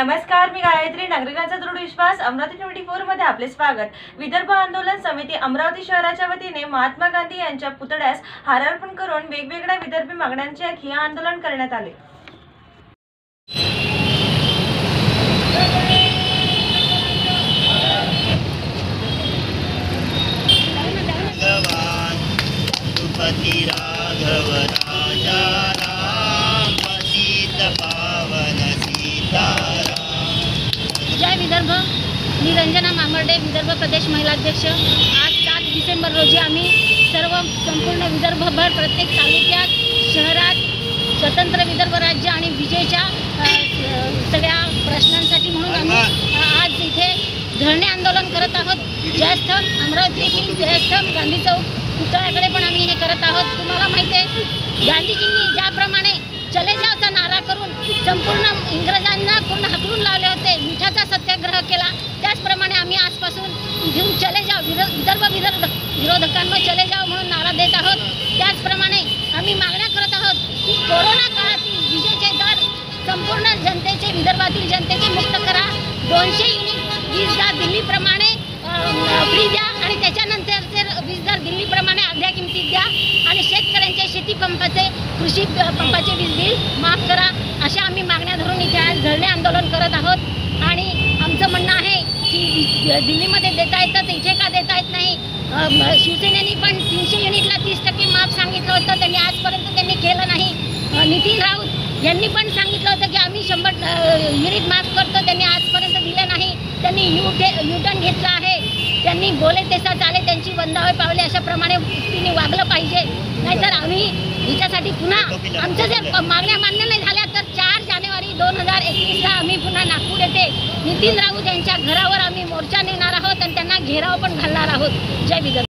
नमस्कार, मी गायत्री. नागरिकांचा दृढ विश्वास अमरावती 24 मध्ये आपले स्वागत. विदर्भ आंदोलन समिती अमरावती शहराच्या वतीने महात्मा गांधी यांच्या पुतळ्यास हार अर्पण करून वेगवेगळ्या विदर्भी मागण्यांचे ठिय्या आंदोलन करण्यात आले. जय विदर्भ. मी रंजना मामर्डे, विदर्भ प्रदेश महिला अध्यक्ष. आज 7 डिसेंबर रोजी आम्ही संपूर्ण विदर्भभर प्रत्येक तालुक्यात, शहरात स्वतंत्र विदर्भ राज्य आणि विजेच्या सगळ्या प्रश्नांसाठी म्हणून आम्ही आज इथे धरणे आंदोलन करत आहोत. जयस्तंभ अमरावती येथील जयस्तंभ गांधी चौक पुतळ्याकडे पण आम्ही हे करत आहोत. तुम्हाला माहिती आहे, गांधीजींनी ज्याप्रमाणे चले जावचा नारा करून संपूर्ण इंग्रजांना पूर्ण हाकलून लावले होते, मिठाचा सत्याग्रह केला, त्याचप्रमाणे आम्ही आजपासून इथून चले जाव विरोधकांना चले जाव म्हणून नारा देत आहोत. त्याचप्रमाणे आम्ही मागण्या करत आहोत की कोरोना काळातील विजेचे दर संपूर्ण जनतेचे, विदर्भातील जनतेचे मुक्त करा. 200 युनिट वीज दर दिल्लीप्रमाणे फ्री द्या आणि त्याच्यानंतरचे वीज दर दिल्लीप्रमाणे अर्ध्या किमतीत द्या आणि शेतकऱ्यांचे शेती पंपाचे, कृषी पंपाचे वीज बिल माफ करा. अशा आम्ही मागण्या धरून इथे आज धरणे आंदोलन करत आहोत. आणि आमचं म्हणणं आहे की दिल्लीमध्ये देता येतं तर इथे का देता येत नाही. शिवसेनेने पण 300 युनिटला 30% माफ सांगितलं होतं, त्यांनी आजपर्यंत केलं नाही. नितीन राऊत यांनी पण सांगितलं होतं की आम्ही 100 युनिट माफ करतो, त्यांनी आजपर्यंत दिलं नाही. त्यांनी युटर्न घेतला आहे. त्यांनी बोले तेसा चाले, त्यांची वंदावे पावले अशाप्रमाणे तिने वागलं पाहिजे. नाहीतर आम्ही हिच्यासाठी पुन्हा आमच्या जर मागण्या मान्य नाही झाल्या तर 4 जानेवारी 2021ला आम्ही पुन्हा नागपूर येथे नितीन राऊत यांच्या घरावर आम्ही मोर्चा नेणार आहोत आणि त्यांना घेराव पण घालणार आहोत. जय विदर्भ.